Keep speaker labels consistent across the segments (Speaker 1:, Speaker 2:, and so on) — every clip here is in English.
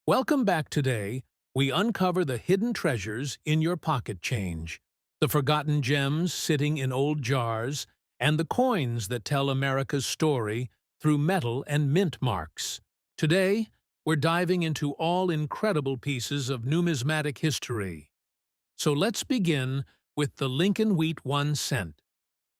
Speaker 1: Welcome back. Today, we uncover the hidden treasures in your pocket change, the forgotten gems sitting in old jars, and the coins that tell America's story through metal and mint marks. Today, we're diving into all incredible pieces of numismatic history. So let's begin with the Lincoln Wheat 1 cent,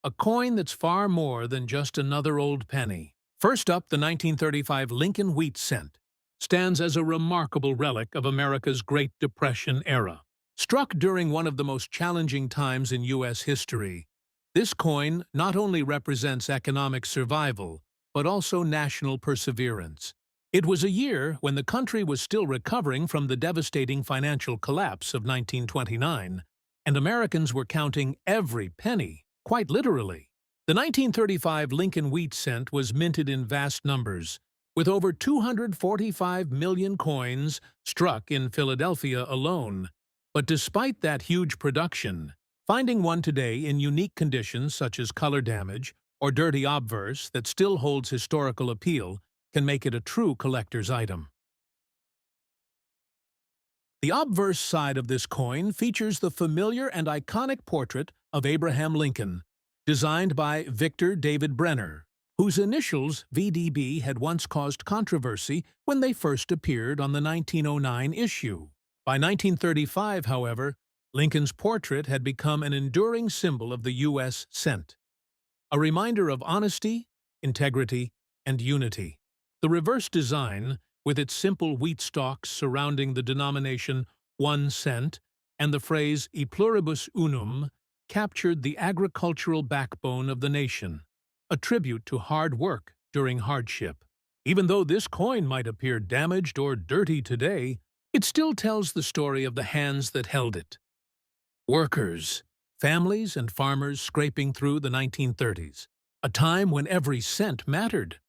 Speaker 1: a coin that's far more than just another old penny. First up, the 1935 Lincoln Wheat cent stands as a remarkable relic of America's Great Depression era. Struck during one of the most challenging times in U.S. history, this coin not only represents economic survival, but also national perseverance. It was a year when the country was still recovering from the devastating financial collapse of 1929, and Americans were counting every penny, quite literally. The 1935 Lincoln Wheat cent was minted in vast numbers, with over 245 million coins struck in Philadelphia alone. But despite that huge production, finding one today in unique conditions such as color damage or dirty obverse that still holds historical appeal can make it a true collector's item. The obverse side of this coin features the familiar and iconic portrait of Abraham Lincoln, designed by Victor David Brenner, whose initials VDB had once caused controversy when they first appeared on the 1909 issue. By 1935, however, Lincoln's portrait had become an enduring symbol of the U.S. cent, a reminder of honesty, integrity, and unity. The reverse design, with its simple wheat stalks surrounding the denomination 1 cent and the phrase E pluribus unum, captured the agricultural backbone of the nation, a tribute to hard work during hardship. Even though this coin might appear damaged or dirty today, it still tells the story of the hands that held it. Workers, families, and farmers scraping through the 1930s, a time when every cent mattered.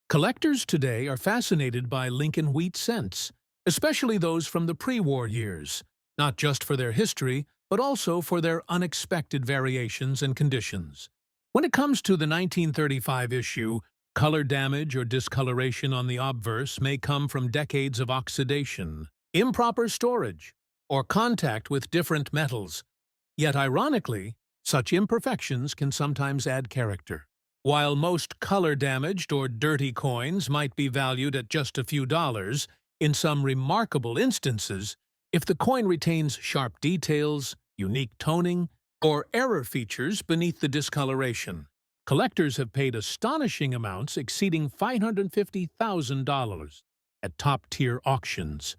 Speaker 1: Collectors today are fascinated by Lincoln Wheat cents, especially those from the pre-war years, not just for their history, but also for their unexpected variations and conditions. When it comes to the 1935 issue, color damage or discoloration on the obverse may come from decades of oxidation, improper storage, or contact with different metals. Yet ironically, such imperfections can sometimes add character. While most color-damaged or dirty coins might be valued at just a few dollars, in some remarkable instances, if the coin retains sharp details, unique toning, or error features beneath the discoloration, collectors have paid astonishing amounts exceeding $550,000 at top-tier auctions.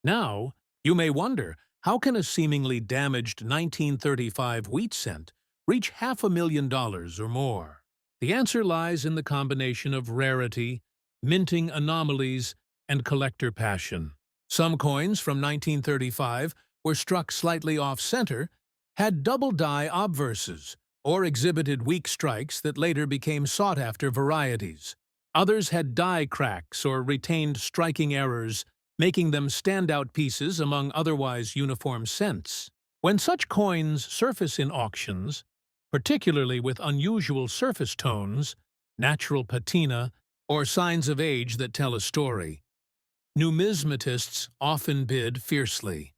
Speaker 1: Now, you may wonder, how can a seemingly damaged 1935 wheat cent reach $500,000 or more? The answer lies in the combination of rarity, minting anomalies, and collector passion. Some coins from 1935 were struck slightly off-center, had double-die obverses, or exhibited weak strikes that later became sought-after varieties. Others had die cracks or retained striking errors, making them standout pieces among otherwise uniform cents. When such coins surface in auctions, particularly with unusual surface tones, natural patina, or signs of age that tell a story, numismatists often bid fiercely.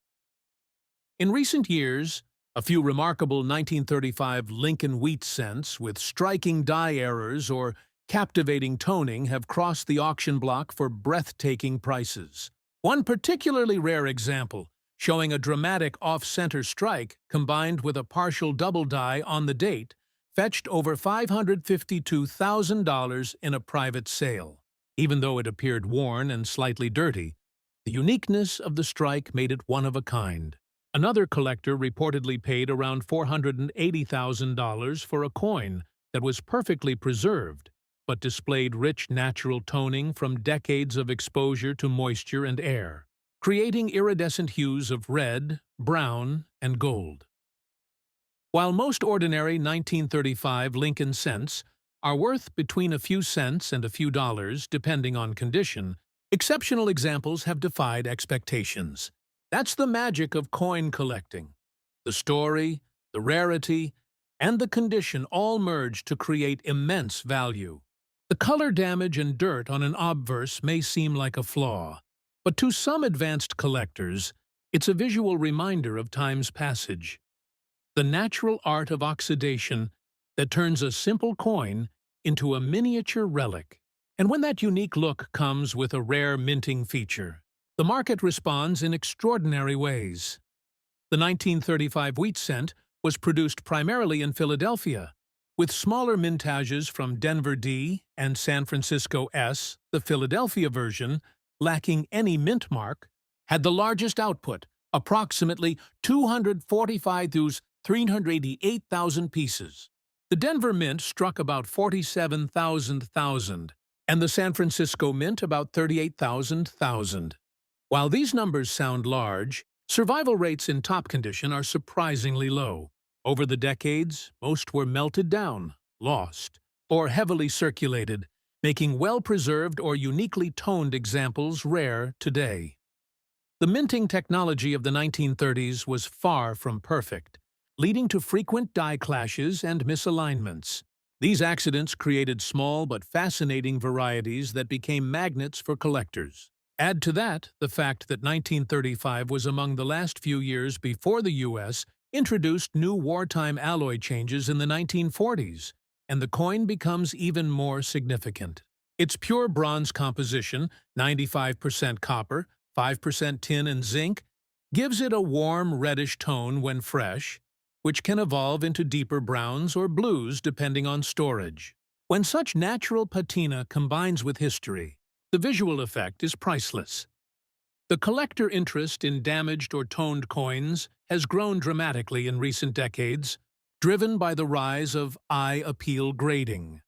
Speaker 1: In recent years, a few remarkable 1935 Lincoln Wheat cents with striking die errors or captivating toning have crossed the auction block for breathtaking prices. One particularly rare example, showing a dramatic off-center strike combined with a partial double die on the date, fetched over $552,000 in a private sale. Even though it appeared worn and slightly dirty, the uniqueness of the strike made it one of a kind. Another collector reportedly paid around $480,000 for a coin that was perfectly preserved, but displayed rich natural toning from decades of exposure to moisture and air, creating iridescent hues of red, brown, and gold. While most ordinary 1935 Lincoln cents are worth between a few cents and a few dollars depending on condition, exceptional examples have defied expectations. That's the magic of coin collecting. The story, the rarity, and the condition all merge to create immense value. The color damage and dirt on an obverse may seem like a flaw, But to some advanced collectors, it's a visual reminder of time's passage, the natural art of oxidation that turns a simple coin into a miniature relic. And when that unique look comes with a rare minting feature, the market responds in extraordinary ways. The 1935 wheat cent was produced primarily in Philadelphia, with smaller mintages from Denver D and San Francisco S. The Philadelphia version, lacking any mint mark, had the largest output, approximately 245 to 388,000 pieces. The Denver Mint struck about 47,000, and the San Francisco Mint about 38,000. While these numbers sound large, survival rates in top condition are surprisingly low. Over the decades, most were melted down, lost, or heavily circulated, making well-preserved or uniquely toned examples rare today. The minting technology of the 1930s was far from perfect, leading to frequent die clashes and misalignments. These accidents created small but fascinating varieties that became magnets for collectors. Add to that the fact that 1935 was among the last few years before the U.S. introduced new wartime alloy changes in the 1940s, and the coin becomes even more significant. Its pure bronze composition, 95% copper, 5% tin and zinc, gives it a warm reddish tone when fresh, which can evolve into deeper browns or blues depending on storage. When such natural patina combines with history, the visual effect is priceless. The collector interest in damaged or toned coins has grown dramatically in recent decades, driven by the rise of eye appeal grading.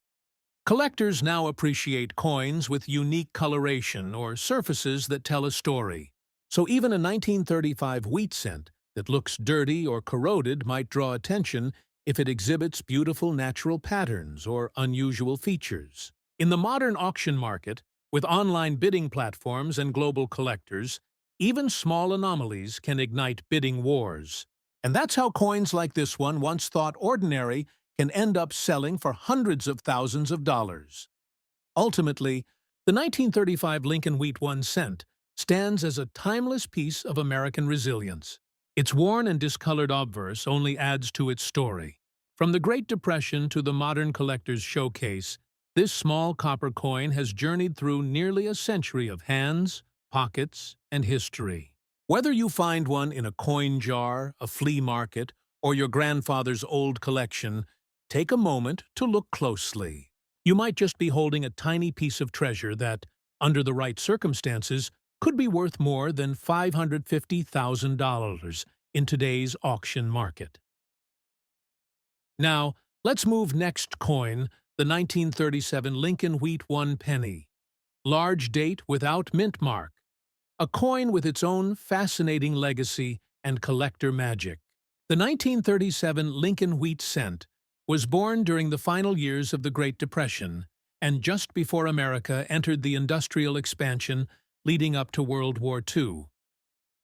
Speaker 1: Collectors now appreciate coins with unique coloration or surfaces that tell a story. So even a 1935 wheat cent that looks dirty or corroded might draw attention if it exhibits beautiful natural patterns or unusual features. In the modern auction market, with online bidding platforms and global collectors, even small anomalies can ignite bidding wars. And that's how coins like this one, once thought ordinary, can end up selling for hundreds of thousands of dollars. Ultimately, the 1935 Lincoln Wheat 1 cent stands as a timeless piece of American resilience. Its worn and discolored obverse only adds to its story. From the Great Depression to the modern collector's showcase, this small copper coin has journeyed through nearly a century of hands, pockets, and history. Whether you find one in a coin jar, a flea market, or your grandfather's old collection, take a moment to look closely. You might just be holding a tiny piece of treasure that, under the right circumstances, could be worth more than $550,000 in today's auction market. Now, let's move next coin, the 1937 Lincoln Wheat 1 penny. Large date without mint mark. A coin with its own fascinating legacy and collector magic. The 1937 Lincoln Wheat cent was born during the final years of the Great Depression and just before America entered the industrial expansion leading up to World War II.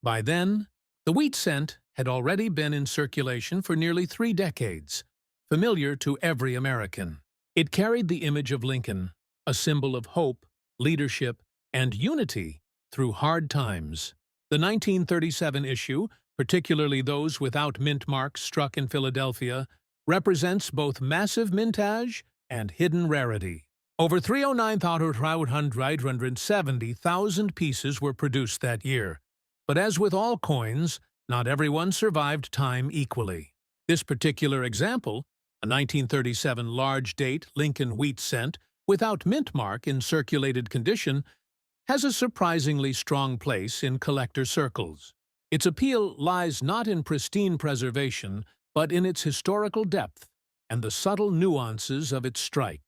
Speaker 1: By then, the wheat cent had already been in circulation for nearly 3 decades, familiar to every American. It carried the image of Lincoln, a symbol of hope, leadership, and unity through hard times. The 1937 issue, particularly those without mint marks struck in Philadelphia, represents both massive mintage and hidden rarity. Over 309,570,000 pieces were produced that year. But as with all coins, not everyone survived time equally. This particular example, a 1937 large-date Lincoln wheat cent without mint mark in circulated condition, has a surprisingly strong place in collector circles. Its appeal lies not in pristine preservation, but in its historical depth and the subtle nuances of its strike.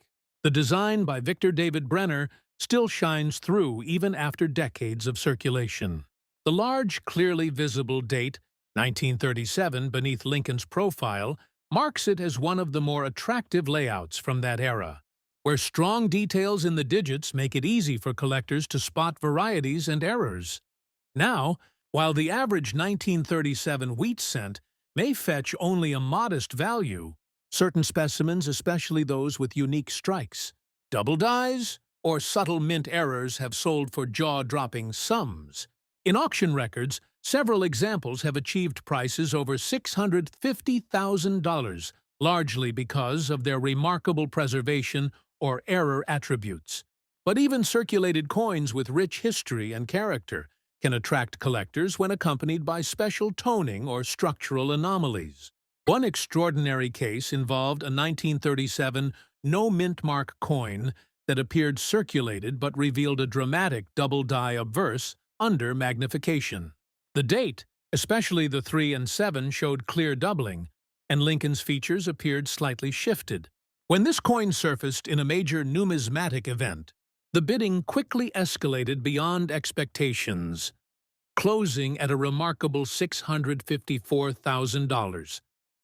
Speaker 1: The design by Victor David Brenner still shines through even after decades of circulation. The large, clearly visible date, 1937, beneath Lincoln's profile, marks it as one of the more attractive layouts from that era, where strong details in the digits make it easy for collectors to spot varieties and errors. Now, while the average 1937 wheat cent may fetch only a modest value, certain specimens, especially those with unique strikes, double dies, or subtle mint errors have sold for jaw-dropping sums. In auction records, several examples have achieved prices over $650,000, largely because of their remarkable preservation or error attributes. But even circulated coins with rich history and character can attract collectors when accompanied by special toning or structural anomalies. One extraordinary case involved a 1937 no-mint-mark coin that appeared circulated but revealed a dramatic double-die obverse under magnification. The date, especially the 3 and 7, showed clear doubling, and Lincoln's features appeared slightly shifted. When this coin surfaced in a major numismatic event, the bidding quickly escalated beyond expectations, closing at a remarkable $654,000.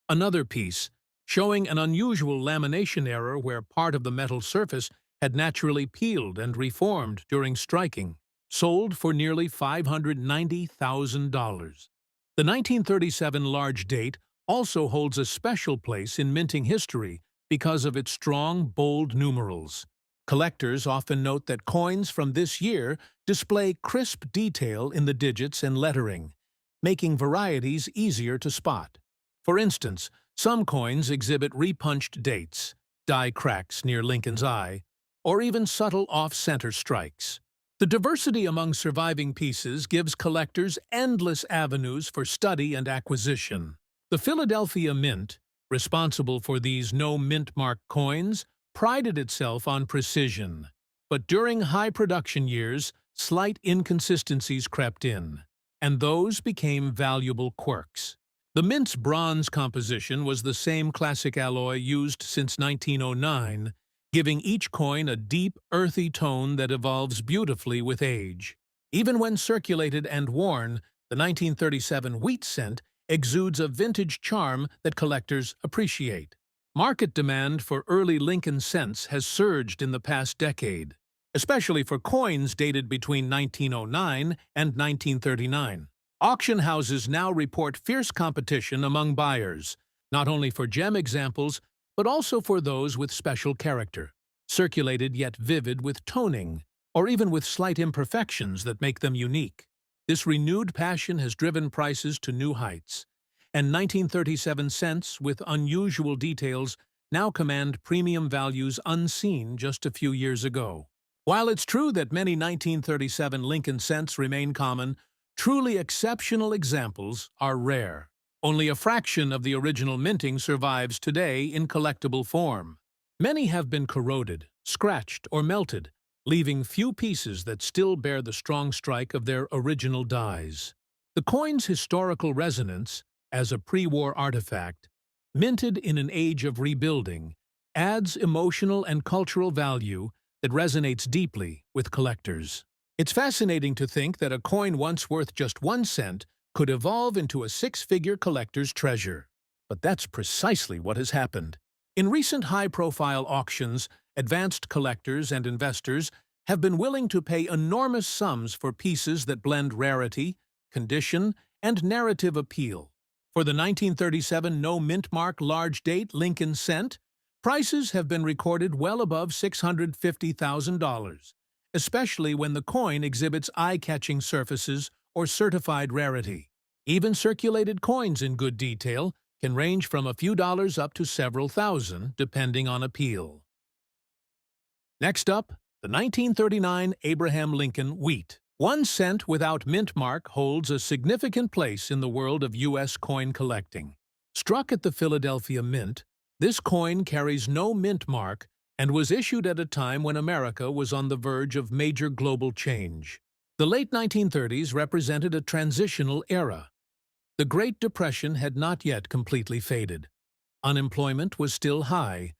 Speaker 1: Another piece, showing an unusual lamination error where part of the metal surface had naturally peeled and reformed during striking, sold for nearly $590,000. The 1937 large date also holds a special place in minting history because of its strong, bold numerals. Collectors often note that coins from this year display crisp detail in the digits and lettering, making varieties easier to spot. For instance, some coins exhibit repunched dates, die cracks near Lincoln's eye, or even subtle off-center strikes. The diversity among surviving pieces gives collectors endless avenues for study and acquisition. The Philadelphia Mint, responsible for these no-mint-mark coins, prided itself on precision. But during high production years, slight inconsistencies crept in, and those became valuable quirks. The mint's bronze composition was the same classic alloy used since 1909, giving each coin a deep, earthy tone that evolves beautifully with age. Even when circulated and worn, the 1937 wheat cent exudes a vintage charm that collectors appreciate. Market demand for early Lincoln cents has surged in the past decade, especially for coins dated between 1909 and 1939. Auction houses now report fierce competition among buyers, not only for gem examples, but also for those with special character, circulated yet vivid with toning, or even with slight imperfections that make them unique. This renewed passion has driven prices to new heights, and 1937 cents with unusual details now command premium values unseen just a few years ago. While it's true that many 1937 Lincoln cents remain common, truly exceptional examples are rare. Only a fraction of the original minting survives today in collectible form. Many have been corroded, scratched, or melted, leaving few pieces that still bear the strong strike of their original dies. The coin's historical resonance, as a pre-war artifact, minted in an age of rebuilding, adds emotional and cultural value that resonates deeply with collectors. It's fascinating to think that a coin once worth just 1 cent could evolve into a 6-figure collector's treasure. But that's precisely what has happened. In recent high-profile auctions, advanced collectors and investors have been willing to pay enormous sums for pieces that blend rarity, condition, and narrative appeal. For the 1937 no-mint-mark large-date Lincoln cent, prices have been recorded well above $650,000, especially when the coin exhibits eye-catching surfaces or certified rarity. Even circulated coins in good detail can range from a few dollars up to several thousand, depending on appeal. Next up, the 1939 Abraham Lincoln wheat. 1 cent without mint mark holds a significant place in the world of U.S. coin collecting. Struck at the Philadelphia Mint, this coin carries no mint mark and was issued at a time when America was on the verge of major global change. The late 1930s represented a transitional era. The Great Depression had not yet completely faded. Unemployment was still high,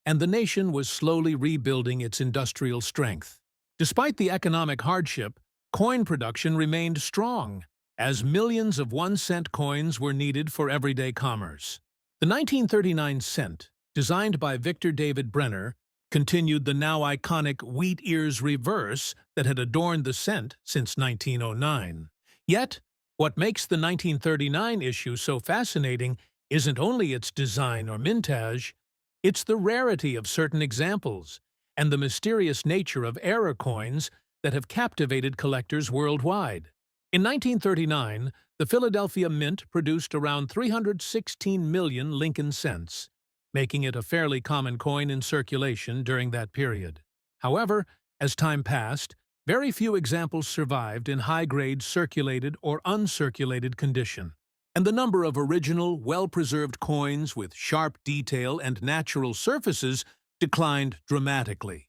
Speaker 1: and the nation was slowly rebuilding its industrial strength. Despite the economic hardship, coin production remained strong, as millions of 1-cent coins were needed for everyday commerce. The 1939 cent, designed by Victor David Brenner, continued the now iconic wheat ears reverse that had adorned the cent since 1909. Yet, what makes the 1939 issue so fascinating isn't only its design or mintage, it's the rarity of certain examples and the mysterious nature of error coins that have captivated collectors worldwide. In 1939, the Philadelphia Mint produced around 316 million Lincoln cents, making it a fairly common coin in circulation during that period. However, as time passed, very few examples survived in high-grade circulated or uncirculated condition, and the number of original, well-preserved coins with sharp detail and natural surfaces declined dramatically.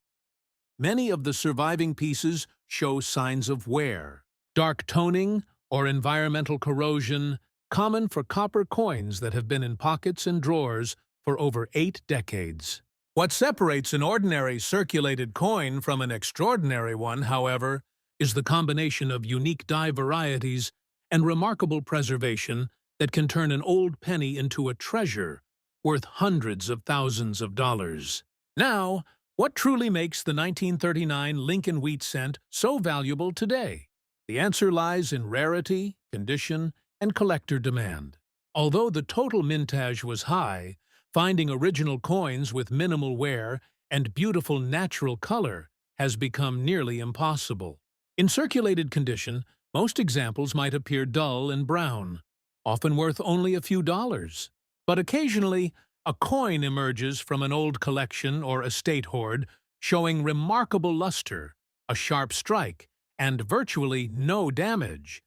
Speaker 1: Many of the surviving pieces show signs of wear, dark toning, or environmental corrosion, common for copper coins that have been in pockets and drawers for over 8 decades. What separates an ordinary circulated coin from an extraordinary one, however, is the combination of unique die varieties and remarkable preservation that can turn an old penny into a treasure worth hundreds of thousands of dollars. Now, what truly makes the 1939 Lincoln wheat cent so valuable today? The answer lies in rarity, condition, and collector demand. Although the total mintage was high, finding original coins with minimal wear and beautiful natural color has become nearly impossible. In circulated condition, most examples might appear dull and brown, often worth only a few dollars. But occasionally, a coin emerges from an old collection or estate hoard, showing remarkable luster, a sharp strike, and virtually no damage.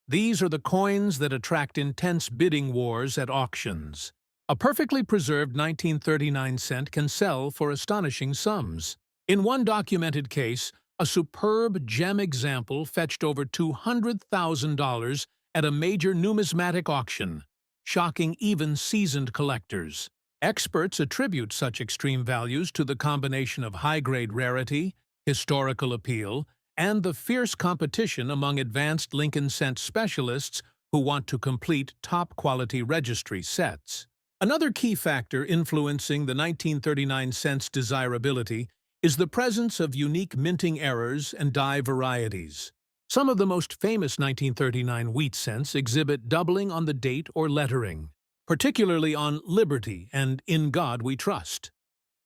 Speaker 1: These are the coins that attract intense bidding wars at auctions. A perfectly preserved 1939 cent can sell for astonishing sums. In one documented case, a superb gem example fetched over $200,000 at a major numismatic auction, shocking even seasoned collectors. Experts attribute such extreme values to the combination of high-grade rarity, historical appeal, and the fierce competition among advanced Lincoln cent specialists who want to complete top-quality registry sets. Another key factor influencing the 1939 cent's desirability is the presence of unique minting errors and die varieties. Some of the most famous 1939 wheat cents exhibit doubling on the date or lettering, particularly on Liberty and In God We Trust.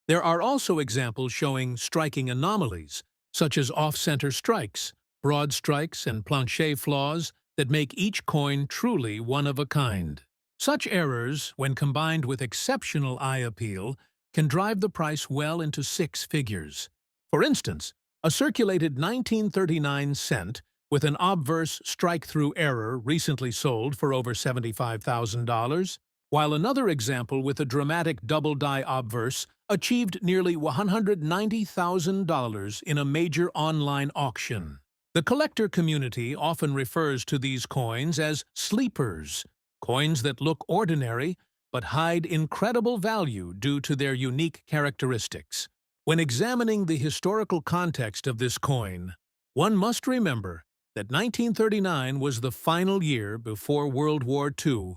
Speaker 1: There are also examples showing striking anomalies, such as off-center strikes, broad strikes, and plancher flaws that make each coin truly one of a kind. Such errors, when combined with exceptional eye appeal, can drive the price well into 6 figures. For instance, a circulated 1939 cent with an obverse strike-through error recently sold for over $75,000, while another example with a dramatic double-die obverse achieved nearly $190,000 in a major online auction. The collector community often refers to these coins as sleepers, coins that look ordinary but hide incredible value due to their unique characteristics. When examining the historical context of this coin, one must remember that 1939 was the final year before World War II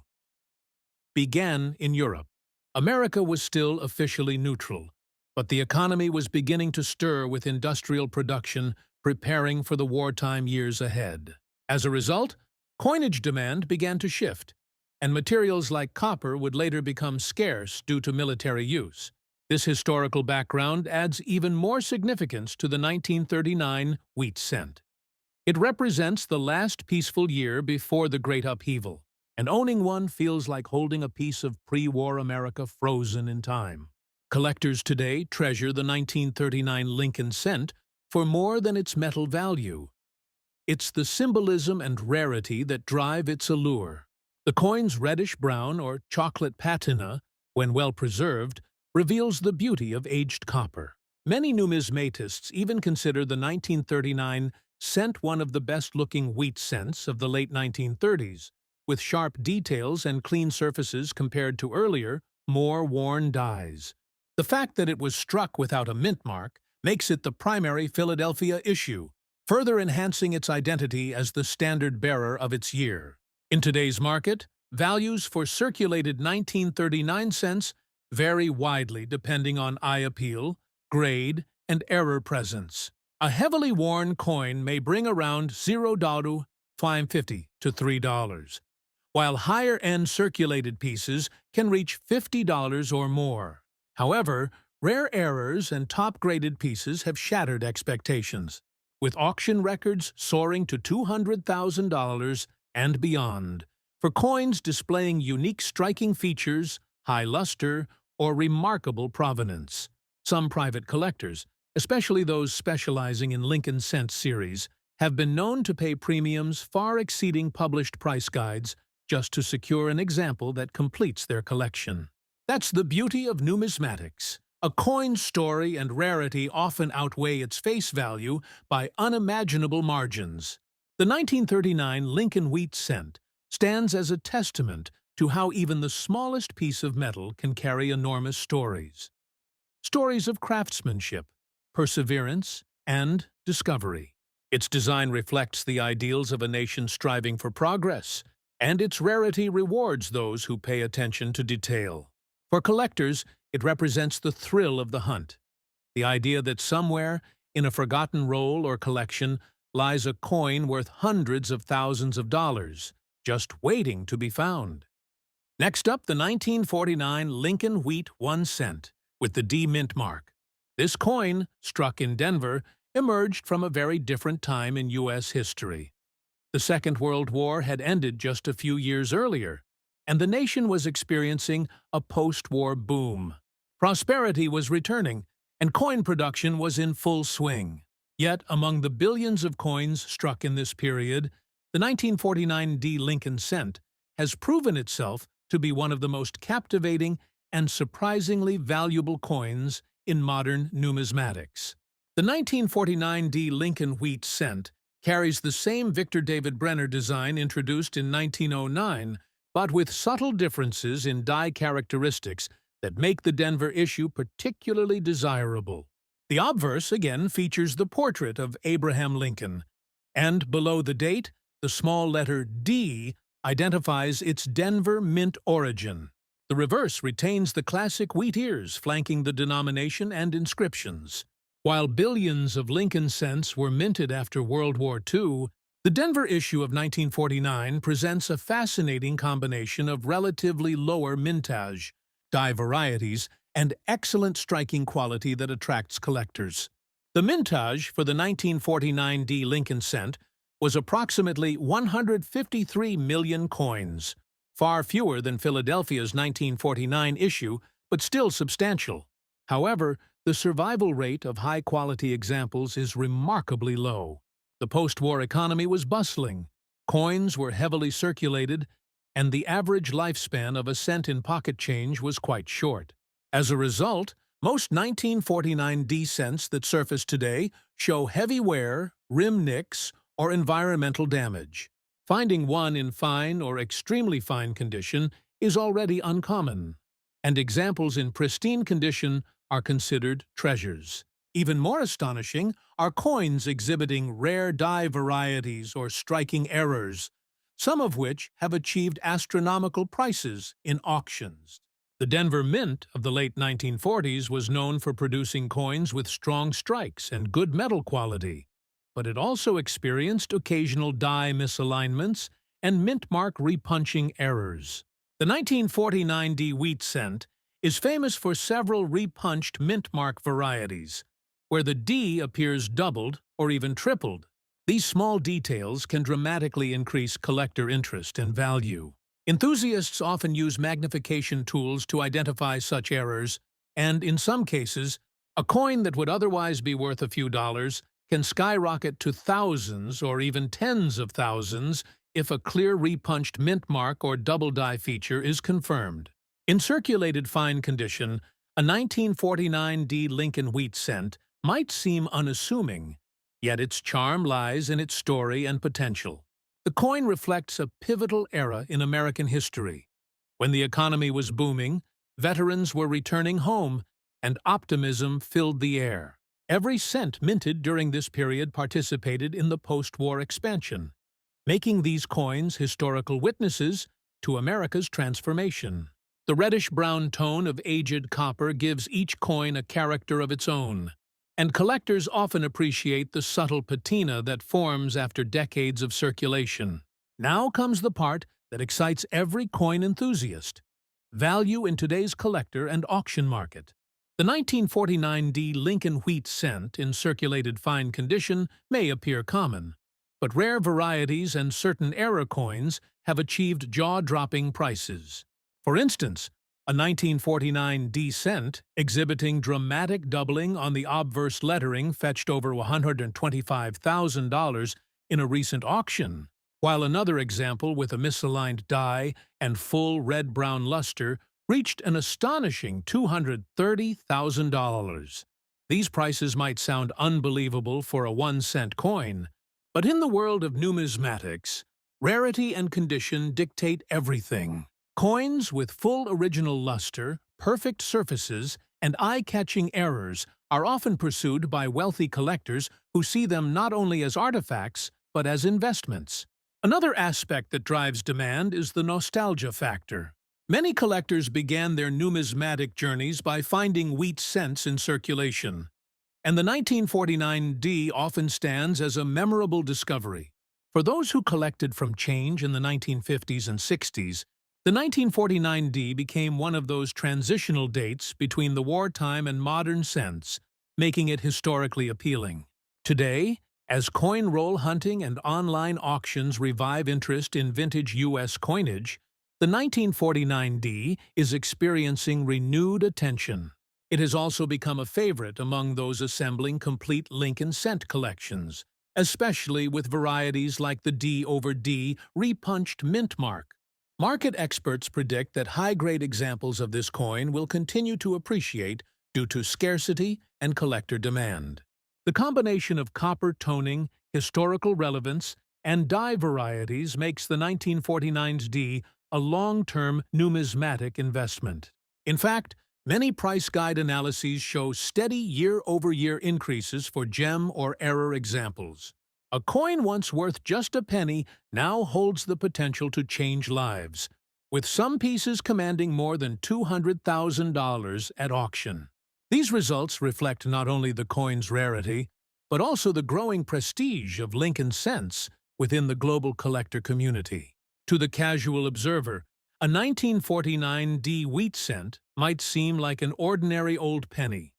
Speaker 1: began in Europe. America was still officially neutral, but the economy was beginning to stir with industrial production preparing for the wartime years ahead. As a result, coinage demand began to shift, and materials like copper would later become scarce due to military use. This historical background adds even more significance to the 1939 wheat cent. It represents the last peaceful year before the Great Upheaval, and owning one feels like holding a piece of pre-war America frozen in time. Collectors today treasure the 1939 Lincoln cent for more than its metal value. It's the symbolism and rarity that drive its allure. The coin's reddish-brown or chocolate patina, when well preserved, reveals the beauty of aged copper. Many numismatists even consider the 1939 cent one of the best-looking wheat cents of the late 1930s, with sharp details and clean surfaces compared to earlier, more worn dies. The fact that it was struck without a mint mark makes it the primary Philadelphia issue, further enhancing its identity as the standard bearer of its year. In today's market, values for circulated 1939 cents vary widely depending on eye appeal, grade, and error presence. A heavily worn coin may bring around $0.50 to $3, while higher-end circulated pieces can reach $50 or more. However, Rare errors and top-graded pieces have shattered expectations, with auction records soaring to $200,000 and beyond for coins displaying unique striking features, high luster, or remarkable provenance. Some private collectors, especially those specializing in Lincoln cent series, have been known to pay premiums far exceeding published price guides just to secure an example that completes their collection. That's the beauty of numismatics. A coin's story and rarity often outweigh its face value by unimaginable margins. The 1939 Lincoln wheat cent stands as a testament to how even the smallest piece of metal can carry enormous stories. Stories of craftsmanship, perseverance, and discovery. Its design reflects the ideals of a nation striving for progress, and its rarity rewards those who pay attention to detail. For collectors, it represents the thrill of the hunt, the idea that somewhere, in a forgotten roll or collection, lies a coin worth hundreds of thousands of dollars, just waiting to be found. Next up, the 1949 Lincoln Wheat 1 cent, with the D mint mark. This coin, struck in Denver, emerged from a very different time in U.S. history. The Second World War had ended just a few years earlier, and the nation was experiencing a post-war boom. Prosperity was returning, and coin production was in full swing. Yet, among the billions of coins struck in this period, the 1949 D Lincoln cent has proven itself to be one of the most captivating and surprisingly valuable coins in modern numismatics. The 1949 D Lincoln wheat cent carries the same Victor David Brenner design introduced in 1909, but with subtle differences in die characteristics that make the Denver issue particularly desirable. The obverse again features the portrait of Abraham Lincoln, and below the date, the small letter D identifies its Denver mint origin. The reverse retains the classic wheat ears flanking the denomination and inscriptions. While billions of Lincoln cents were minted after World War II, the Denver issue of 1949 presents a fascinating combination of relatively lower mintage, die varieties, and excellent striking quality that attracts collectors. The mintage for the 1949 D Lincoln cent was approximately 153 million coins, far fewer than Philadelphia's 1949 issue, but still substantial. However, the survival rate of high-quality examples is remarkably low. The post-war economy was bustling, coins were heavily circulated, and the average lifespan of a cent in pocket change was quite short. As a result, most 1949 D cents that surface today show heavy wear, rim nicks, or environmental damage. Finding one in fine or extremely fine condition is already uncommon, and examples in pristine condition are considered treasures. Even more astonishing are coins exhibiting rare die varieties or striking errors, some of which have achieved astronomical prices in auctions. The Denver Mint of the late 1940s was known for producing coins with strong strikes and good metal quality, but it also experienced occasional die misalignments and mint mark repunching errors. The 1949 D wheat cent is famous for several repunched mint mark varieties, where the D appears doubled or even tripled. These small details can dramatically increase collector interest and value. Enthusiasts often use magnification tools to identify such errors, and in some cases, a coin that would otherwise be worth a few dollars can skyrocket to thousands or even tens of thousands if a clear repunched mint mark or double die feature is confirmed. In circulated fine condition, a 1949 D Lincoln wheat cent might seem unassuming, yet its charm lies in its story and potential. The coin reflects a pivotal era in American history. When the economy was booming, veterans were returning home, and optimism filled the air. Every cent minted during this period participated in the post-war expansion, making these coins historical witnesses to America's transformation. The reddish-brown tone of aged copper gives each coin a character of its own, and collectors often appreciate the subtle patina that forms after decades of circulation. Now comes the part that excites every coin enthusiast: value in today's collector and auction market. The 1949 D Lincoln wheat cent in circulated fine condition may appear common, but rare varieties and certain era coins have achieved jaw-dropping prices. For instance, a 1949 D cent exhibiting dramatic doubling on the obverse lettering fetched over $125,000 in a recent auction, while another example with a misaligned die and full red-brown luster reached an astonishing $230,000. These prices might sound unbelievable for a 1-cent coin, but in the world of numismatics, rarity and condition dictate everything. Coins with full original luster, perfect surfaces, and eye-catching errors are often pursued by wealthy collectors who see them not only as artifacts, but as investments. Another aspect that drives demand is the nostalgia factor. Many collectors began their numismatic journeys by finding wheat cents in circulation, and the 1949 D often stands as a memorable discovery. For those who collected from change in the 1950s and 60s, the 1949 D became one of those transitional dates between the wartime and modern cents, making it historically appealing. Today, as coin roll hunting and online auctions revive interest in vintage U.S. coinage, the 1949 D is experiencing renewed attention. It has also become a favorite among those assembling complete Lincoln cent collections, especially with varieties like the D over D repunched mint mark. Market experts predict that high-grade examples of this coin will continue to appreciate due to scarcity and collector demand. The combination of copper toning, historical relevance, and die varieties makes the 1949's D a long-term numismatic investment. In fact, many price guide analyses show steady year-over-year increases for gem or error examples. A coin once worth just a penny now holds the potential to change lives, with some pieces commanding more than $200,000 at auction. These results reflect not only the coin's rarity, but also the growing prestige of Lincoln cents within the global collector community. To the casual observer, a 1949 D wheat cent might seem like an ordinary old penny,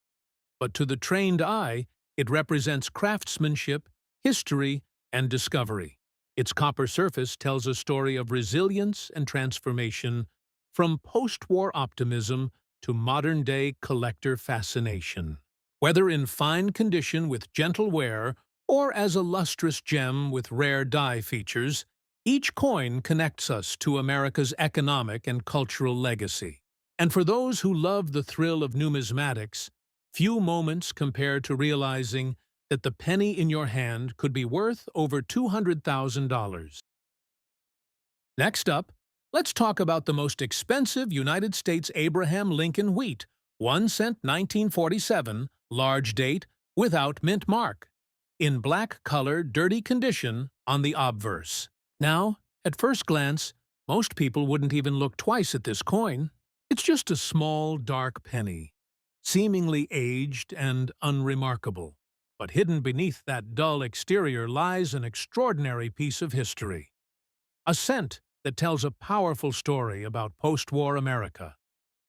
Speaker 1: but to the trained eye, it represents craftsmanship, history, and discovery. Its copper surface tells a story of resilience and transformation, from post-war optimism to modern-day collector fascination. Whether in fine condition with gentle wear or as a lustrous gem with rare die features, each coin connects us to America's economic and cultural legacy. And for those who love the thrill of numismatics, few moments compare to realizing that the penny in your hand could be worth over $200,000. Next up, let's talk about the most expensive United States Abraham Lincoln wheat, 1 cent 1947, large date, without mint mark, in black color, dirty condition on the obverse. Now, at first glance, most people wouldn't even look twice at this coin. It's just a small, dark penny, seemingly aged and unremarkable. But hidden beneath that dull exterior lies an extraordinary piece of history. A cent that tells a powerful story about post-war America,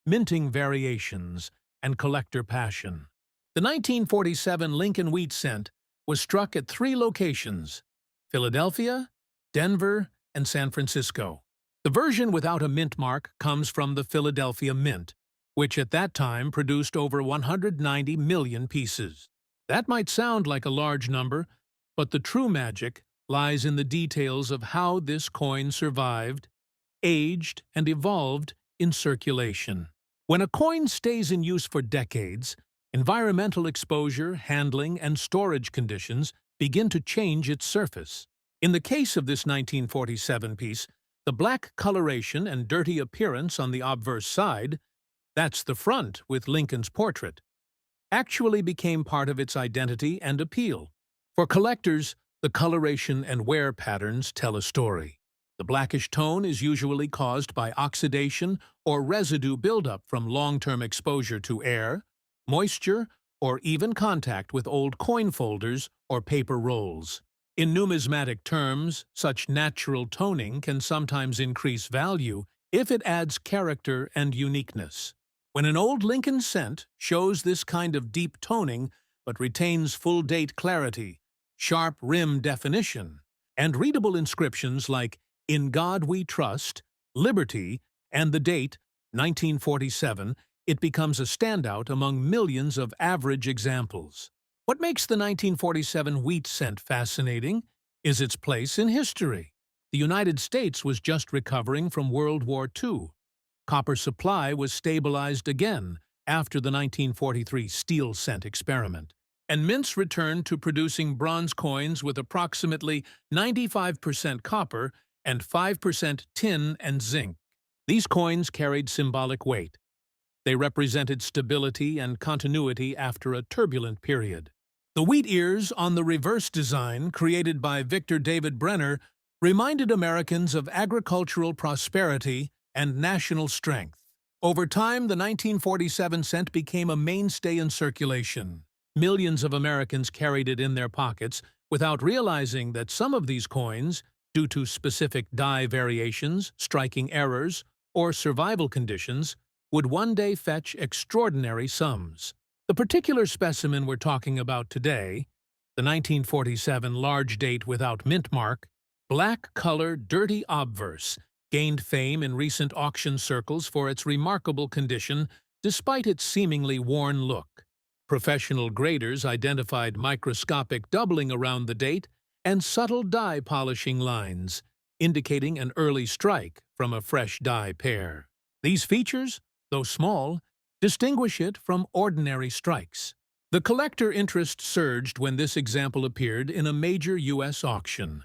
Speaker 1: minting variations, and collector passion. The 1947 Lincoln wheat cent was struck at 3 locations: Philadelphia, Denver, and San Francisco. The version without a mint mark comes from the Philadelphia Mint, which at that time produced over 190 million pieces. That might sound like a large number, but the true magic lies in the details of how this coin survived, aged, and evolved in circulation. When a coin stays in use for decades, environmental exposure, handling, and storage conditions begin to change its surface. In the case of this 1947 piece, the black coloration and dirty appearance on the obverse side, that's the front with Lincoln's portrait, actually became part of its identity and appeal. For collectors, the coloration and wear patterns tell a story. The blackish tone is usually caused by oxidation or residue buildup from long-term exposure to air, moisture, or even contact with old coin folders or paper rolls. In numismatic terms, such natural toning can sometimes increase value if it adds character and uniqueness. When an old Lincoln cent shows this kind of deep toning but retains full date clarity, sharp rim definition, and readable inscriptions like "In God We Trust," "Liberty," and the date 1947, it becomes a standout among millions of average examples. What makes the 1947 wheat cent fascinating is its place in history. The United States was just recovering from World War II. Copper supply was stabilized again after the 1943 steel cent experiment, and mints returned to producing bronze coins with approximately 95% copper and 5% tin and zinc. These coins carried symbolic weight. They represented stability and continuity after a turbulent period. The wheat ears on the reverse design, created by Victor David Brenner, reminded Americans of agricultural prosperity and national strength. Over time, the 1947 cent became a mainstay in circulation. Millions of Americans carried it in their pockets without realizing that some of these coins, due to specific die variations, striking errors, or survival conditions, would one day fetch extraordinary sums. The particular specimen we're talking about today, the 1947 large date without mint mark, black color dirty obverse, gained fame in recent auction circles for its remarkable condition despite its seemingly worn look. Professional graders identified microscopic doubling around the date and subtle die polishing lines, indicating an early strike from a fresh die pair. These features, though small, distinguish it from ordinary strikes. The collector interest surged when this example appeared in a major U.S. auction.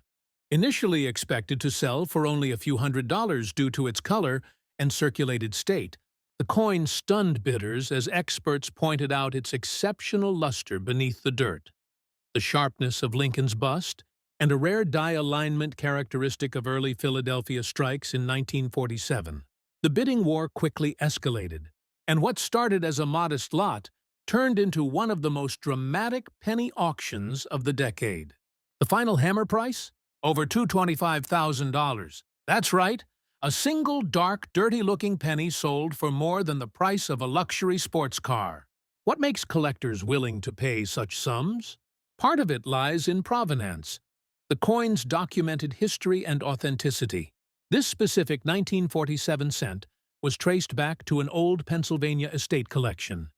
Speaker 1: Initially expected to sell for only a few $100s due to its color and circulated state, the coin stunned bidders as experts pointed out its exceptional luster beneath the dirt, the sharpness of Lincoln's bust, and a rare die alignment characteristic of early Philadelphia strikes in 1947. The bidding war quickly escalated, and what started as a modest lot turned into one of the most dramatic penny auctions of the decade. The final hammer price? Over $225,000. That's right, a single dark, dirty-looking penny sold for more than the price of a luxury sports car. What makes collectors willing to pay such sums? Part of it lies in provenance, the coin's documented history and authenticity. This specific 1947 cent was traced back to an old Pennsylvania estate collection,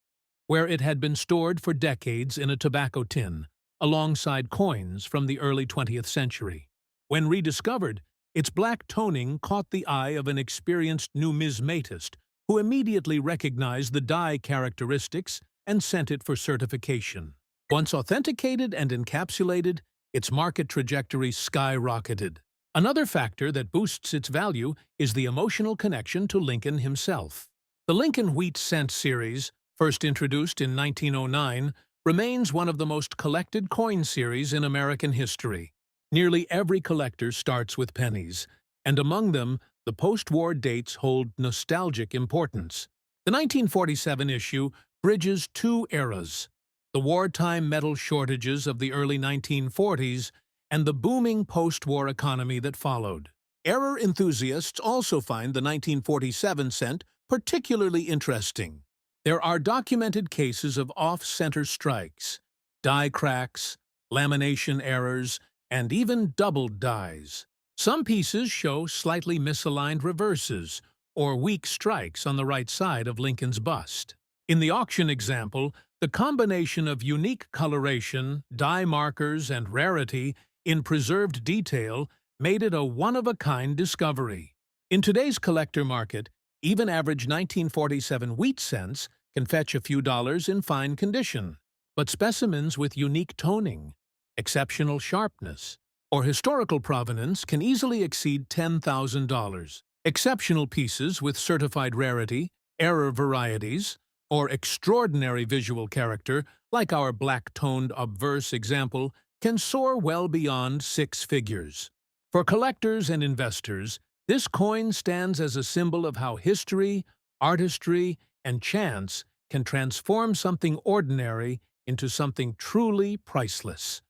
Speaker 1: where it had been stored for decades in a tobacco tin, alongside coins from the early 20th century. When rediscovered, its black toning caught the eye of an experienced numismatist who immediately recognized the die characteristics and sent it for certification. Once authenticated and encapsulated, its market trajectory skyrocketed. Another factor that boosts its value is the emotional connection to Lincoln himself. The Lincoln Wheat Cent series, first introduced in 1909, remains one of the most collected coin series in American history. Nearly every collector starts with pennies, and among them, the post-war dates hold nostalgic importance. The 1947 issue bridges two eras: the wartime metal shortages of the early 1940s and the booming post-war economy that followed. Error enthusiasts also find the 1947 cent particularly interesting. There are documented cases of off-center strikes, die cracks, lamination errors, and even doubled dies. Some pieces show slightly misaligned reverses or weak strikes on the right side of Lincoln's bust. In the auction example, the combination of unique coloration, die markers, and rarity in preserved detail made it a one-of-a-kind discovery. In today's collector market, even average 1947 wheat cents can fetch a few dollars in fine condition, but specimens with unique toning, exceptional sharpness, or historical provenance can easily exceed $10,000. Exceptional pieces with certified rarity, error varieties, or extraordinary visual character, like our black-toned obverse example, can soar well beyond six figures. For collectors and investors, this coin stands as a symbol of how history, artistry, and chance can transform something ordinary into something truly priceless.